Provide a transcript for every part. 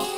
What's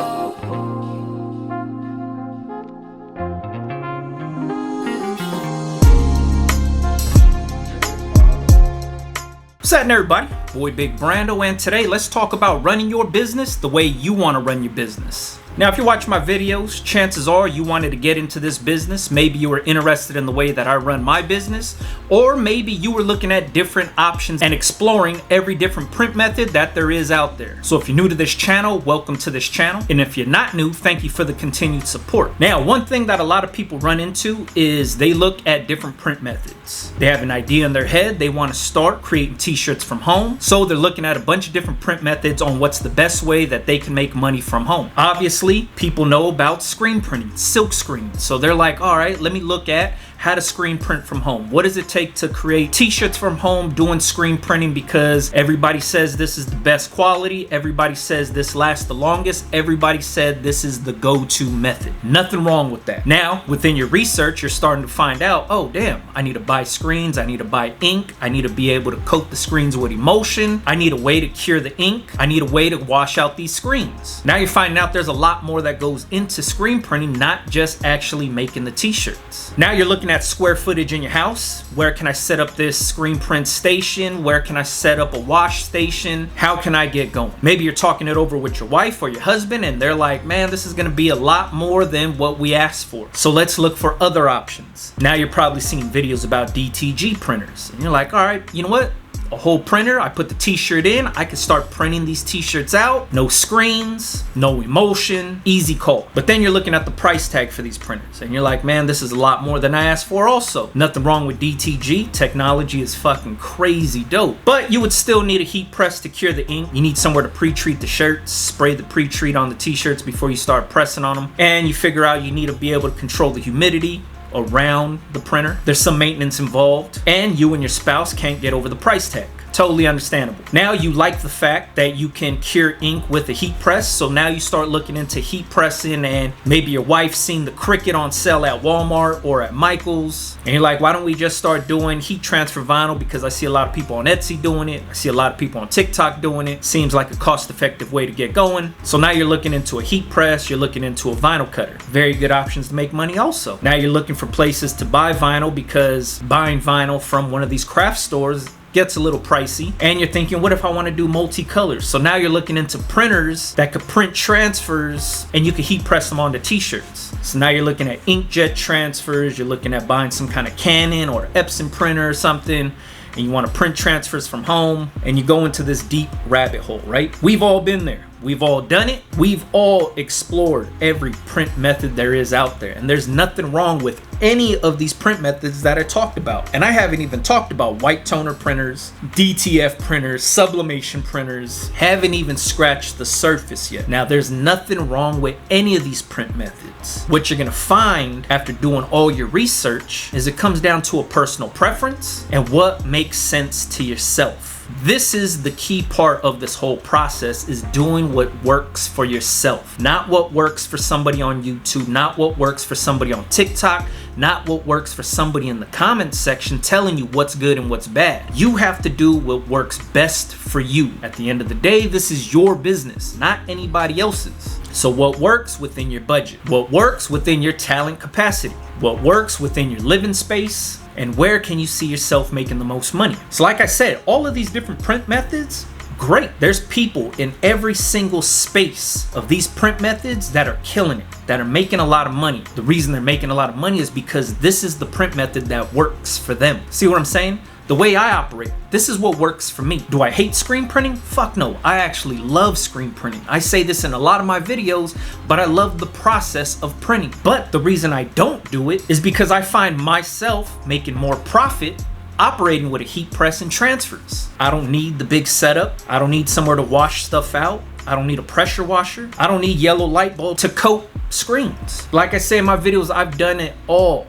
happening, everybody? Boy Big Brando, and today let's talk about running your business the way you want to run your business. Now, if you watch my videos, chances are you wanted to get into this business. Maybe you were interested in the way that I run my business, or maybe you were looking at different options and exploring every different print method that there is out there. So if you're new to this channel, welcome to this channel. And if you're not new, thank you for the continued support. Now, one thing that a lot of people run into is they look at different print methods. They have an idea in their head. They want to start creating t-shirts from home. So they're looking at a bunch of different print methods on what's the best way that they can make money from home. Obviously, people know about screen printing, silk screen. So they're like, all right, let me look at how to screen print from home. What does it take to create t-shirts from home doing screen printing? Because everybody says this is the best quality. Everybody says this lasts the longest. Everybody said this is the go-to method. Nothing wrong with that. Now, within your research, you're starting to find out, oh, damn, I need to buy screens. I need to buy ink. I need to be able to coat the screens with emulsion. I need a way to cure the ink. I need a way to wash out these screens. Now you're finding out there's a lot more that goes into screen printing, not just actually making the t-shirts. Now you're looking at square footage in your house. Where can I set up this screen print station? Where can I set up a wash station? How can I get going? Maybe you're talking it over with your wife or your husband and they're like, man, this is going to be a lot more than what we asked for. So let's look for other options. Now you're probably seeing videos about DTG printers and you're like, all right, you know what? A whole printer, I put the t-shirt in, I can start printing these t-shirts out. No screens, no emulsion, easy call. But then you're looking at the price tag for these printers and you're like, man, this is a lot more than I asked for also. Nothing wrong with DTG, technology is fucking crazy dope. But you would still need a heat press to cure the ink. You need somewhere to pre-treat the shirts, spray the pre-treat on the t-shirts before you start pressing on them. And you figure out you need to be able to control the humidity around the printer. There's some maintenance involved, and you and your spouse can't get over the price tag. Totally understandable. Now you like the fact that you can cure ink with a heat press, so now you start looking into heat pressing, and maybe your wife's seen the Cricut on sale at Walmart or at Michael's, and you're like, why don't we just start doing heat transfer vinyl? Because I see a lot of people on Etsy doing it. I see a lot of people on TikTok doing it. Seems like a cost-effective way to get going. So now you're looking into a heat press, you're looking into a vinyl cutter. Very good options to make money also. Now you're looking for places to buy vinyl, because buying vinyl from one of these craft stores gets a little pricey, and you're thinking, what if I want to do multicolors? So now you're looking into printers that could print transfers and you could heat press them onto t-shirts. So now you're looking at inkjet transfers, you're looking at buying some kind of Canon or Epson printer or something, and you want to print transfers from home, and you go into this deep rabbit hole, right? We've all been there. We've all done it. We've all explored every print method there is out there. And there's nothing wrong with any of these print methods that I talked about. And I haven't even talked about white toner printers, DTF printers, sublimation printers. Haven't even scratched the surface yet. Now, there's nothing wrong with any of these print methods. What you're gonna find after doing all your research is it comes down to a personal preference and what makes sense to yourself. This is the key part of this whole process, is doing what works for yourself. Not what works for somebody on YouTube, not what works for somebody on TikTok, not what works for somebody in the comments section telling you what's good and what's bad. You have to do what works best for you. At the end of the day, this is your business, not anybody else's. So what works within your budget? What works within your talent capacity? What works within your living space? And where can you see yourself making the most money? So like I said, all of these different print methods, great. There's people in every single space of these print methods that are killing it, that are making a lot of money. The reason they're making a lot of money is because this is the print method that works for them. See what I'm saying? The way I operate, this is what works for me. Do I hate screen printing? Fuck no. I actually love screen printing. I say this in a lot of my videos, but I love the process of printing. But the reason I don't do it is because I find myself making more profit operating with a heat press and transfers. I don't need the big setup. I don't need somewhere to wash stuff out. I don't need a pressure washer. I don't need yellow light bulb to coat screens. Like I say in my videos, I've done it all.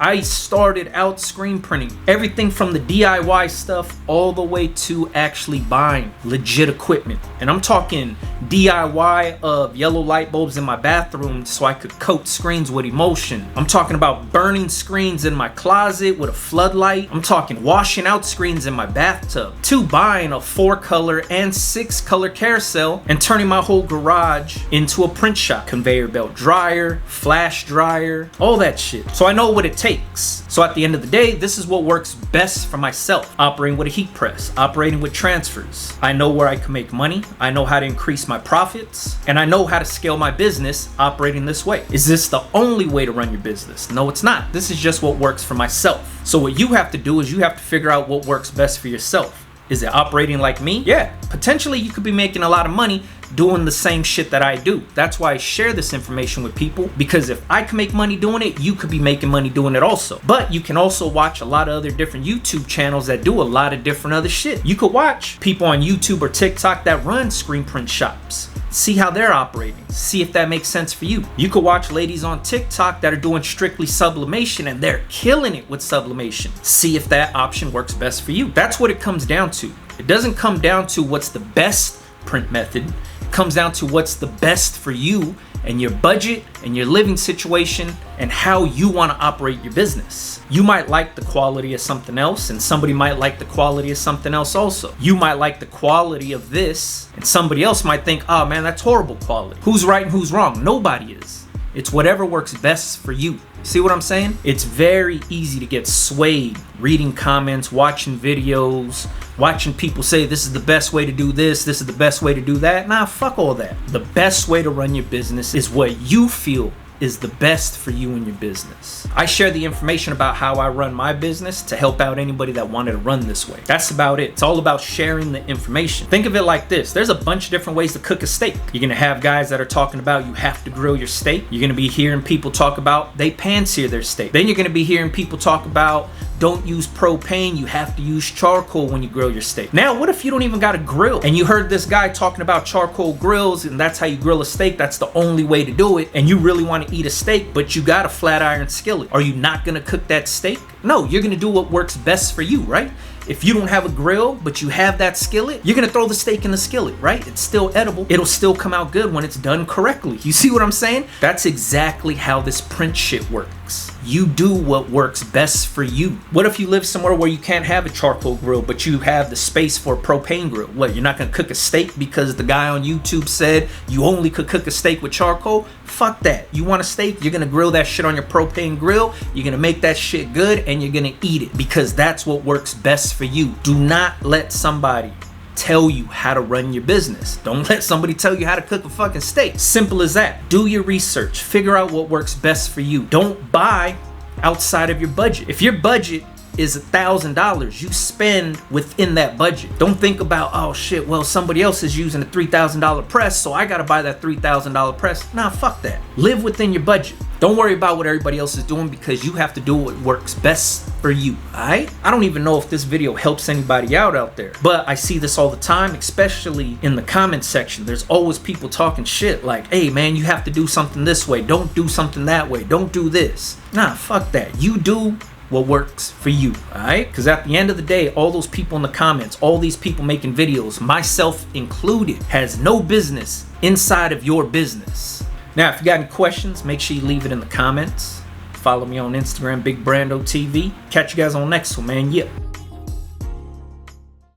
I started out screen printing. Everything from the DIY stuff all the way to actually buying legit equipment. And I'm talking DIY of yellow light bulbs in my bathroom so I could coat screens with emulsion. I'm talking about burning screens in my closet with a floodlight. I'm talking washing out screens in my bathtub, to buying a 4-color and 6-color carousel and turning my whole garage into a print shop. Conveyor belt dryer, flash dryer, all that shit. So I know what it takes. So at the end of the day, this is what works best for myself. Operating with a heat press, operating with transfers. I know where I can make money. I know how to increase my profits, and I know how to scale my business operating this way. Is this the only way to run your business? No, it's not. This is just what works for myself. So what you have to do is you have to figure out what works best for yourself. Is it operating like me? Yeah, potentially you could be making a lot of money doing the same shit that I do. That's why I share this information with people, because if I can make money doing it, you could be making money doing it also. But you can also watch a lot of other different YouTube channels that do a lot of different other shit. You could watch people on YouTube or TikTok that run screen print shops. See how they're operating. See if that makes sense for you. You could watch ladies on TikTok that are doing strictly sublimation and they're killing it with sublimation. See if that option works best for you. That's what it comes down to. It doesn't come down to what's the best print method. It comes down to what's the best for you and your budget and your living situation and how you want to operate your business. You might like the quality of something else, and somebody might like the quality of something else also. You might like the quality of this, and somebody else might think, oh man, that's horrible quality. Who's right and who's wrong? Nobody is. It's whatever works best for you. See what I'm saying? It's very easy to get swayed reading comments, watching videos, watching people say this is the best way to do this is the best way to do that. Nah, fuck all that. The best way to run your business is what you feel is the best for you and your business. I share the information about how I run my business to help out anybody that wanted to run this way. That's about it. It's all about sharing the information. Think of it like this. There's a bunch of different ways to cook a steak. You're gonna have guys that are talking about you have to grill your steak. You're gonna be hearing people talk about they pan-sear their steak. Then you're gonna be hearing people talk about don't use propane, you have to use charcoal when you grill your steak. Now, what if you don't even got a grill and you heard this guy talking about charcoal grills and that's how you grill a steak, that's the only way to do it, and you really want to eat a steak, but you got a flat iron skillet. Are you not gonna cook that steak? No, you're gonna do what works best for you, right? If you don't have a grill, but you have that skillet, you're gonna throw the steak in the skillet, right? It's still edible. It'll still come out good when it's done correctly. You see what I'm saying? That's exactly how this print shit works. You do what works best for you. What if you live somewhere where you can't have a charcoal grill, but you have the space for a propane grill? What, you're not gonna cook a steak because the guy on YouTube said you only could cook a steak with charcoal? Fuck that. You want a steak? You're gonna grill that shit on your propane grill. You're gonna make that shit good and you're gonna eat it because that's what works best for you. Do not let somebody tell you how to run your business. Don't let somebody tell you how to cook a fucking steak. Simple as that. Do your research. Figure out what works best for you. Don't buy outside of your budget. If your budget is $1,000, you spend within that budget. Don't think about, oh shit, well somebody else is using a $3,000 press, so I gotta buy that $3,000 press. Nah, fuck that. Live within your budget. Don't worry about what everybody else is doing because you have to do what works best for you, alright? I don't even know if this video helps anybody out there, but I see this all the time, especially in the comment section. There's always people talking shit like, hey man, you have to do something this way. Don't do something that way. Don't do this. Nah, fuck that. You do what works for you, alright? Because at the end of the day, all those people in the comments, all these people making videos, myself included, has no business inside of your business. Now, if you got any questions, make sure you leave it in the comments. Follow me on Instagram, Big Brando TV. Catch you guys on the next one, man. Yeah.